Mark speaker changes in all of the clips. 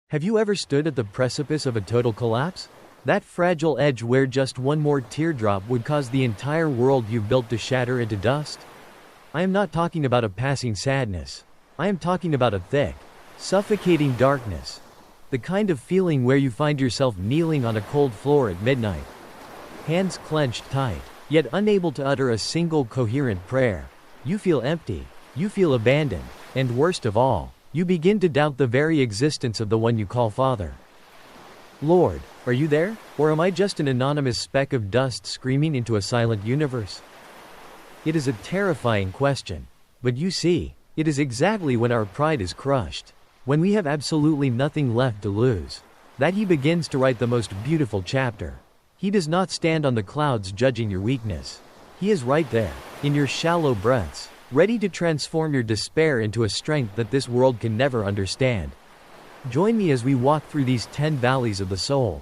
Speaker 1: Have you ever stood at the precipice of a total collapse? That fragile edge where just one more teardrop would cause the entire world you've built to shatter into dust? I am not talking about a passing sadness. I am talking about a thick, suffocating darkness. The kind of feeling where you find yourself kneeling on a cold floor at midnight. Hands clenched tight, yet unable to utter a single coherent prayer. You feel empty. You feel abandoned. And worst of all, you begin to doubt the very existence of the one you call Father. Lord, are you there? Or am I just an anonymous speck of dust screaming into a silent universe? It is a terrifying question. But you see, it is exactly when our pride is crushed, when we have absolutely nothing left to lose, that He begins to write the most beautiful chapter. He does not stand on the clouds judging your weakness. He is right there, in your shallow breaths, ready to transform your despair into a strength that this world can never understand. Join me as we walk through these 10 valleys of the soul,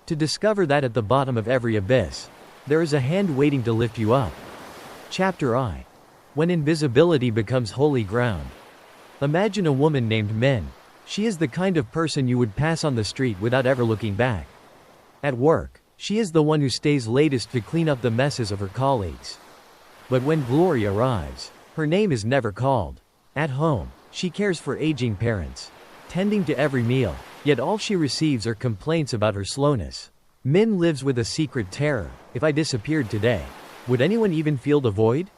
Speaker 1: to discover that at the bottom of every abyss, there is a hand waiting to lift you up. Chapter I. When invisibility becomes holy ground. Imagine a woman named Min. She is the kind of person you would pass on the street without ever looking back. At work, she is the one who stays latest to clean up the messes of her colleagues. But when glory arrives, her name is never called. At home, she cares for aging parents, tending to every meal, yet all she receives are complaints about her slowness. Min lives with a secret terror. If I disappeared today, would anyone even feel the void?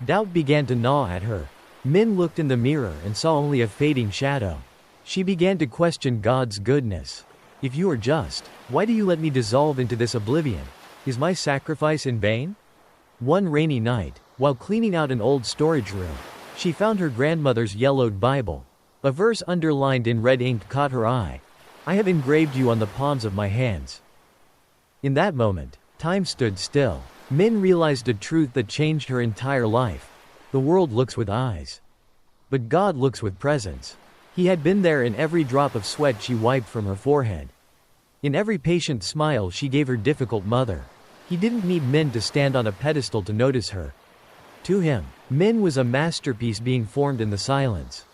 Speaker 1: Doubt began to gnaw at her. Min looked in the mirror and saw only a fading shadow. She began to question God's goodness. If you are just, why do you let me dissolve into this oblivion? Is my sacrifice in vain? One rainy night, while cleaning out an old storage room, she found her grandmother's yellowed Bible. A verse underlined in red ink caught her eye. I have engraved you on the palms of my hands. In that moment, time stood still. Min realized a truth that changed her entire life. The world looks with eyes, but God looks with presence. He had been there in every drop of sweat she wiped from her forehead, in every patient smile she gave her difficult mother. He didn't need Min to stand on a pedestal to notice her. To him, Min was a masterpiece being formed in the silence.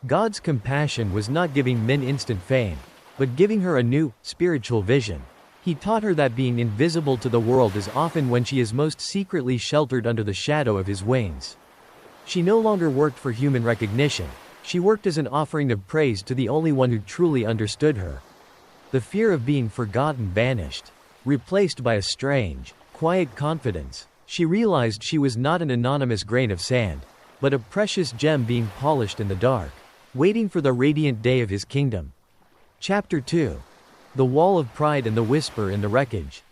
Speaker 1: God's compassion was not giving Min instant fame, but giving her a new, spiritual vision. He taught her that being invisible to the world is often when she is most secretly sheltered under the shadow of His wings. She no longer worked for human recognition. She worked as an offering of praise to the only one who truly understood her. The fear of being forgotten vanished, replaced by a strange, quiet confidence. She realized she was not an anonymous grain of sand, but a precious gem being polished in the dark, waiting for the radiant day of His kingdom. Chapter 2. The Wall of Pride and the Whisper in the Wreckage.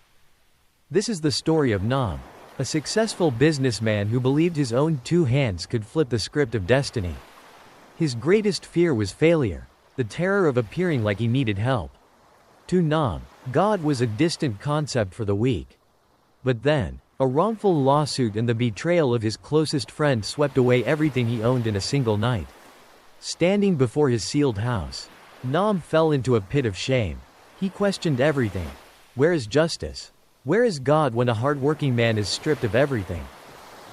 Speaker 1: This is the story of Nam, a successful businessman who believed his own two hands could flip the script of destiny. His greatest fear was failure, the terror of appearing like he needed help. To Nam, God was a distant concept for the weak. But then, a wrongful lawsuit and the betrayal of his closest friend swept away everything he owned in a single night. Standing before his sealed house, Nam fell into a pit of shame. He questioned everything. Where is justice? Where is God when a hard-working man is stripped of everything?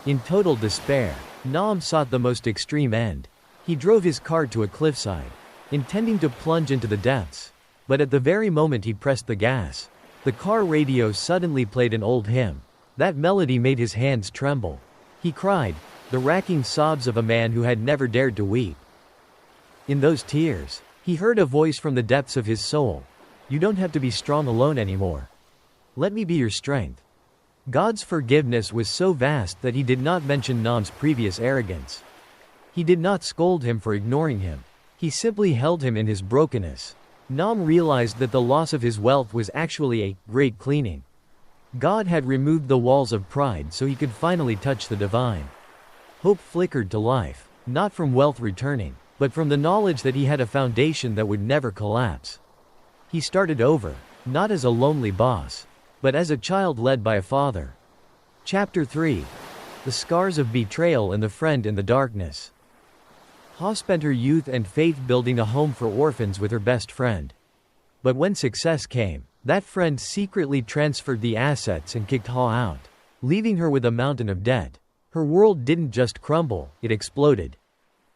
Speaker 1: In total despair, Nam sought the most extreme end. He drove his car to a cliffside, intending to plunge into the depths. But at the very moment he pressed the gas, the car radio suddenly played an old hymn. That melody made his hands tremble. He cried, the racking sobs of a man who had never dared to weep. In those tears, he heard a voice from the depths of his soul. You don't have to be strong alone anymore. Let me be your strength. God's forgiveness was so vast that He did not mention Nam's previous arrogance. He did not scold him for ignoring him. He simply held him in his brokenness. Nam realized that the loss of his wealth was actually a great cleaning. God had removed the walls of pride so he could finally touch the divine. Hope flickered to life, not from wealth returning, but from the knowledge that he had a foundation that would never collapse. He started over, not as a lonely boss, but as a child led by a father. Chapter 3. The Scars of Betrayal and the Friend in the Darkness. Ha spent her youth and faith building a home for orphans with her best friend. But when success came, that friend secretly transferred the assets and kicked Ha out, leaving her with a mountain of debt. Her world didn't just crumble, it exploded.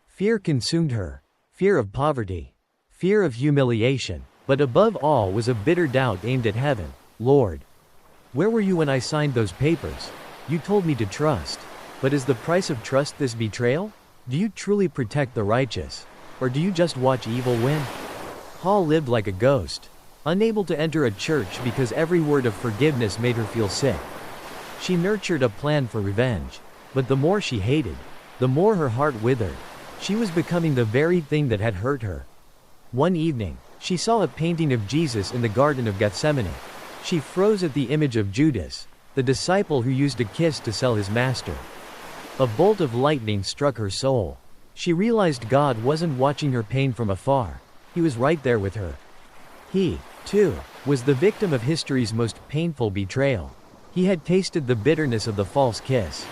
Speaker 1: Fear consumed her. Fear of poverty. fear of humiliation, but above all was a bitter doubt aimed at heaven. Lord, where were you when I signed those papers? You told me to trust. But is the price of trust this betrayal? Do you truly protect the righteous? Or do you just watch evil win? Hall lived like a ghost, unable to enter a church because every word of forgiveness made her feel sick. She nurtured a plan for revenge, but the more she hated, the more her heart withered. She was becoming the very thing that had hurt her. One evening, she saw a painting of Jesus in the Garden of Gethsemane. She froze at the image of Judas, the disciple who used a kiss to sell his master. A bolt of lightning struck her soul. She realized God wasn't watching her pain from afar. He was right there with her. He, too, was the victim of history's most painful betrayal. He had tasted the bitterness of the false kiss.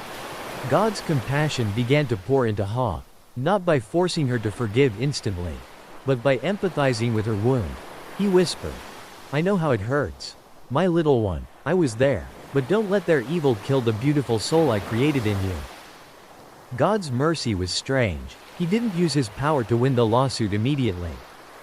Speaker 1: God's compassion began to pour into Hall, not by forcing her to forgive instantly, but by empathizing with her wound. He whispered, "I know how it hurts. My little one, I was there, but don't let their evil kill the beautiful soul I created in you." God's mercy was strange. He didn't use his power to win the lawsuit immediately.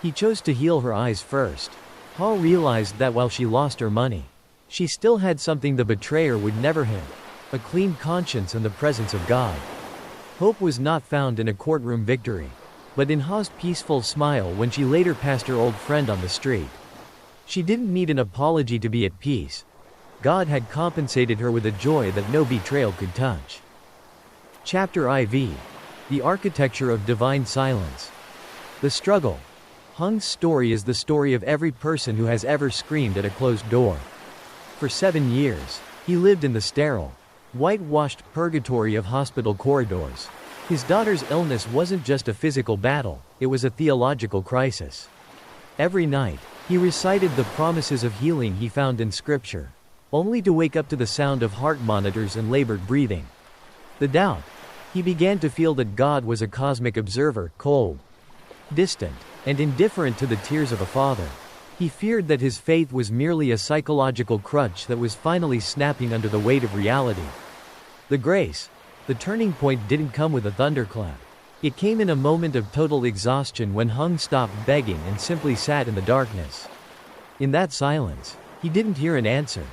Speaker 1: He chose to heal her eyes first. Hall realized that while she lost her money, she still had something the betrayer would never have: a clean conscience and the presence of God. Hope was not found in a courtroom victory, but in Hall's peaceful smile when she later passed her old friend on the street. She didn't need an apology to be at peace. God had compensated her with a joy that no betrayal could touch. Chapter IV. The Architecture of Divine Silence. The Struggle. Hung's story is the story of every person who has ever screamed at a closed door. For 7 years, he lived in the sterile, whitewashed purgatory of hospital corridors. His daughter's illness wasn't just a physical battle, it was a theological crisis. Every night, he recited the promises of healing he found in Scripture, only to wake up to the sound of heart monitors and labored breathing. The doubt. He began to feel that God was a cosmic observer, cold, distant, and indifferent to the tears of a father. He feared that his faith was merely a psychological crutch that was finally snapping under the weight of reality. The grace. The turning point didn't come with a thunderclap. It came in a moment of total exhaustion when Hung stopped begging and simply sat in the darkness. In that silence, he didn't hear an answer,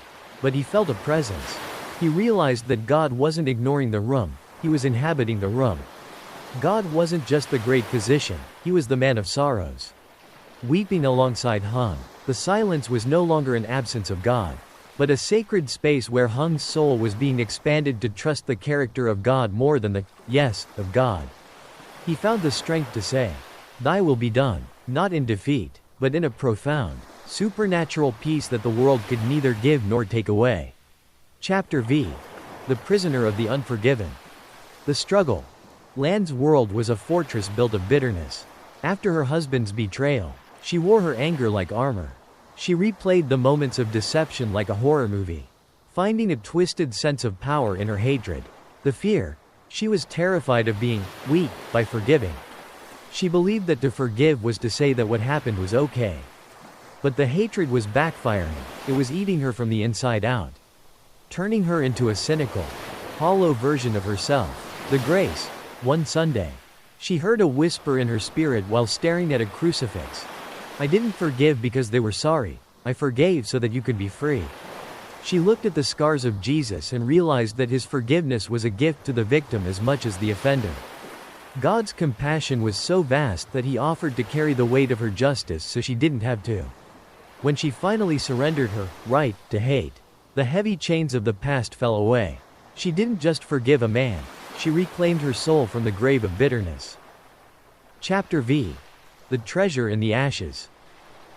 Speaker 1: but he felt a presence. He realized that God wasn't ignoring the room, he was inhabiting the room. God wasn't just the great physician, he was the man of sorrows. Weeping alongside Hung, the silence was no longer an absence of God, but a sacred space where Hung's soul was being expanded to trust the character of God more than the yes of God. He found the strength to say, "Thy will be done," not in defeat, but in a profound, supernatural peace that the world could neither give nor take away. Chapter V. The Prisoner of the Unforgiven. The Struggle. Lan's world was a fortress built of bitterness. After her husband's betrayal, she wore her anger like armor. She replayed the moments of deception like a horror movie, finding a twisted sense of power in her hatred. The fear. She was terrified of being weak by forgiving. She believed that to forgive was to say that what happened was okay. But the hatred was backfiring. It was eating her from the inside out, turning her into a cynical, hollow version of herself. The grace. One Sunday, she heard a whisper in her spirit while staring at a crucifix. "I didn't forgive because they were sorry. I forgave so that you could be free." She looked at the scars of Jesus and realized that his forgiveness was a gift to the victim as much as the offender. God's compassion was so vast that he offered to carry the weight of her justice so she didn't have to. When she finally surrendered her right to hate, the heavy chains of the past fell away. She didn't just forgive a man, she reclaimed her soul from the grave of bitterness. Chapter V. The Treasure in the Ashes.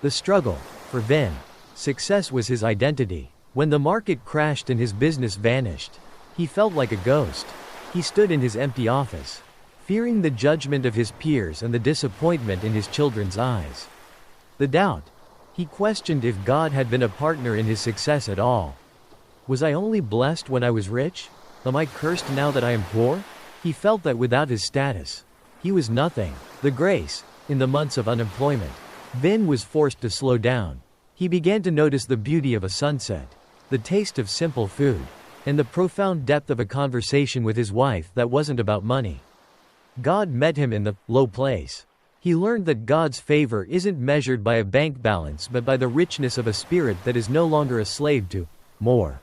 Speaker 1: The Struggle. For Vin, success was his identity. When the market crashed and his business vanished, he felt like a ghost. He stood in his empty office, fearing the judgment of his peers and the disappointment in his children's eyes. The doubt. He questioned if God had been a partner in his success at all. Was I only blessed when I was rich? Am I cursed now that I am poor? He felt that without his status, he was nothing. The grace. In the months of unemployment, Vin was forced to slow down. He began to notice the beauty of a sunset, the taste of simple food, and the profound depth of a conversation with his wife that wasn't about money. God met him in the low place. He learned that God's favor isn't measured by a bank balance but by the richness of a spirit that is no longer a slave to more.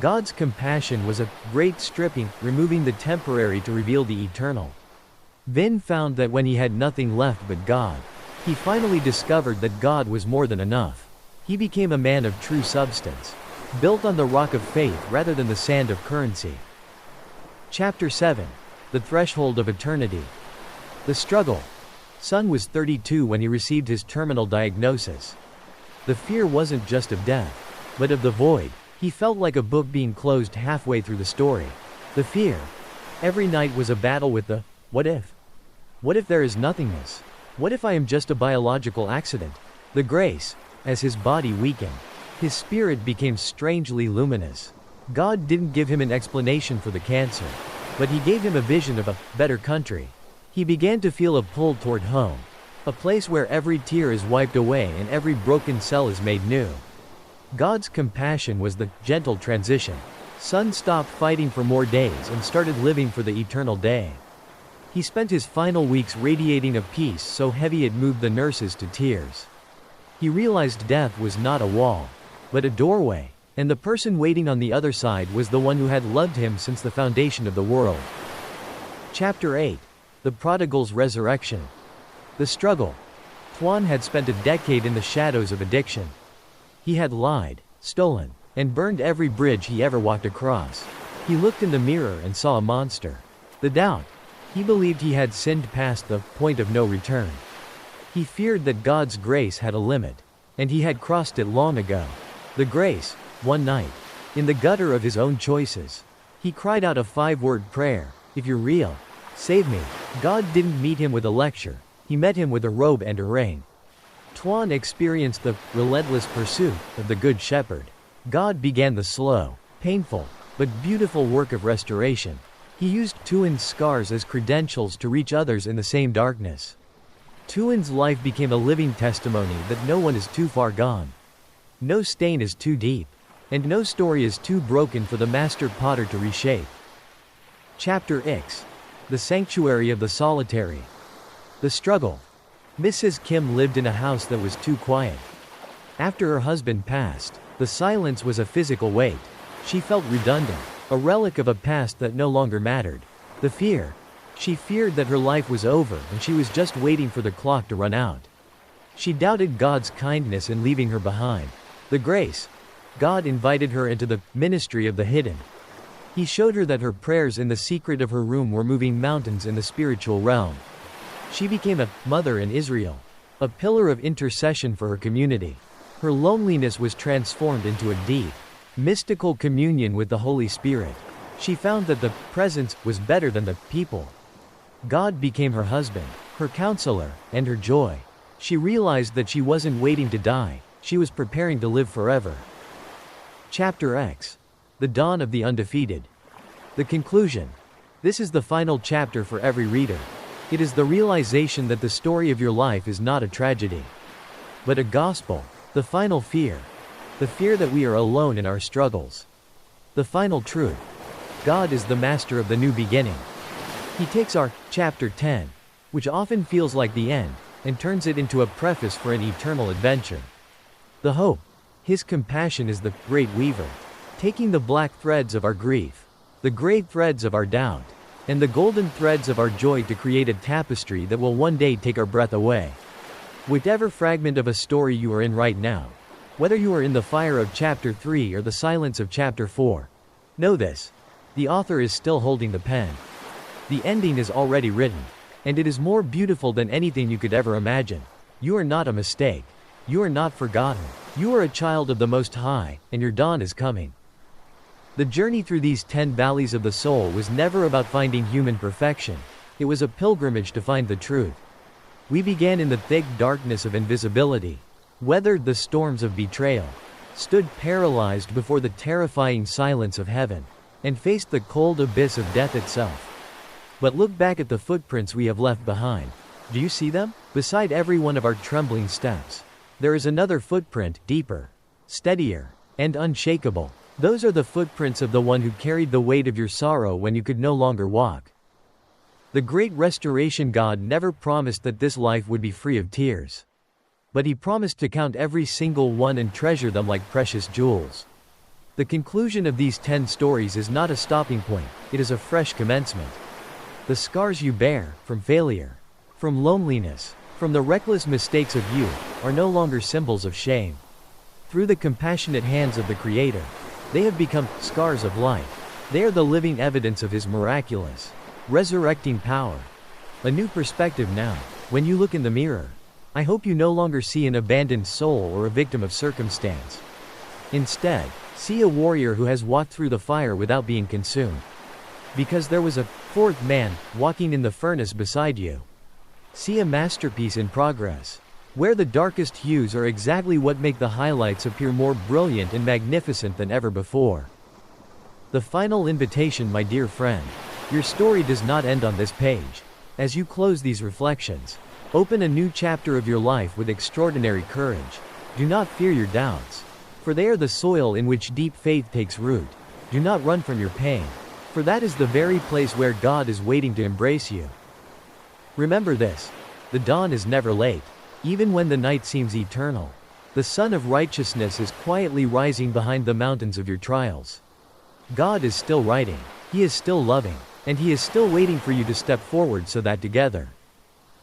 Speaker 1: God's compassion was a great stripping, removing the temporary to reveal the eternal. Vin found that when he had nothing left but God, he finally discovered that God was more than enough. He became a man of true substance, built on the rock of faith rather than the sand of currency. Chapter 7. The Threshold of Eternity. The Struggle. Sun was 32 when he received his terminal diagnosis. The fear wasn't just of death, but of the void. He felt like a book being closed halfway through the story. The fear. Every night was a battle with the what if? What if there is nothingness? What if I am just a biological accident? The grace. As his body weakened, his spirit became strangely luminous. God didn't give him an explanation for the cancer, but he gave him a vision of a better country. He began to feel a pull toward home, a place where every tear is wiped away and every broken cell is made new. God's compassion was the gentle transition. Sun stopped fighting for more days and started living for the eternal day. He spent his final weeks radiating a peace so heavy it moved the nurses to tears. He realized death was not a wall, but a doorway, and the person waiting on the other side was the one who had loved him since the foundation of the world. Chapter 8. The Prodigal's Resurrection. The Struggle. Tuan had spent a decade in the shadows of addiction. He had lied, stolen, and burned every bridge he ever walked across. He looked in the mirror and saw a monster. The doubt. He believed he had sinned past the point of no return. He feared that God's grace had a limit, and he had crossed it long ago. The grace. One night, in the gutter of his own choices, he cried out a 5-word prayer: "If you're real, save me." God didn't meet him with a lecture, he met him with a robe and a ring. Tuan experienced the relentless pursuit of the Good Shepherd. God began the slow, painful, but beautiful work of restoration. He used Tuan's scars as credentials to reach others in the same darkness. Tuan's life became a living testimony that no one is too far gone. No stain is too deep, and no story is too broken for the master potter to reshape. Chapter X. The Sanctuary of the Solitary. The Struggle. Mrs. Kim lived in a house that was too quiet. After her husband passed, the silence was a physical weight. She felt redundant, a relic of a past that no longer mattered. The fear. She feared that her life was over and she was just waiting for the clock to run out. She doubted God's kindness in leaving her behind. The grace. God invited her into the ministry of the hidden. He showed her that her prayers in the secret of her room were moving mountains in the spiritual realm. She became a mother in Israel, a pillar of intercession for her community. Her loneliness was transformed into a deep, mystical communion with the Holy Spirit. She found that the presence was better than the people. God became her husband, her counselor, and her joy. She realized that she wasn't waiting to die, she was preparing to live forever. Chapter X. The Dawn of the Undefeated. The conclusion. This is the final chapter for every reader. It is the realization that the story of your life is not a tragedy, but a gospel. The final fear. The fear that we are alone in our struggles. The final truth. God is the master of the new beginning. He takes our chapter 10, which often feels like the end, and turns it into a preface for an eternal adventure. The hope. His compassion is the great weaver, taking the black threads of our grief, the gray threads of our doubt, and the golden threads of our joy to create a tapestry that will one day take our breath away. Whatever fragment of a story you are in right now, whether you are in the fire of chapter 3 or the silence of chapter 4, know this: the author is still holding the pen. The ending is already written, and it is more beautiful than anything you could ever imagine. You are not a mistake. You are not forgotten. You are a child of the Most High, and your dawn is coming. The journey through these 10 valleys of the soul was never about finding human perfection. It was a pilgrimage to find the truth. We began in the thick darkness of invisibility, weathered the storms of betrayal, stood paralyzed before the terrifying silence of heaven, and faced the cold abyss of death itself. But look back at the footprints we have left behind. Do you see them? Beside every one of our trembling steps, there is another footprint, deeper, steadier, and unshakable. Those are the footprints of the one who carried the weight of your sorrow when you could no longer walk. The great restoration God never promised that this life would be free of tears. But He promised to count every single one and treasure them like precious jewels. The conclusion of these 10 stories is not a stopping point, it is a fresh commencement. The scars you bear, from failure, from loneliness, from the reckless mistakes of youth, are no longer symbols of shame. Through the compassionate hands of the Creator, they have become scars of life. They are the living evidence of His miraculous, resurrecting power. A new perspective now. When you look in the mirror, I hope you no longer see an abandoned soul or a victim of circumstance. Instead, see a warrior who has walked through the fire without being consumed. Because there was a fourth man walking in the furnace beside you. See a masterpiece in progress, where the darkest hues are exactly what make the highlights appear more brilliant and magnificent than ever before. The final invitation, my dear friend. Your story does not end on this page. As you close these reflections, open a new chapter of your life with extraordinary courage. Do not fear your doubts, for they are the soil in which deep faith takes root. Do not run from your pain, for that is the very place where God is waiting to embrace you. Remember this: the dawn is never late. Even when the night seems eternal, the sun of righteousness is quietly rising behind the mountains of your trials. God is still writing, He is still loving, and He is still waiting for you to step forward so that together,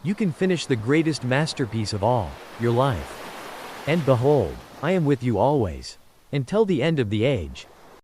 Speaker 1: you can finish the greatest masterpiece of all, your life. And behold, I am with you always, until the end of the age.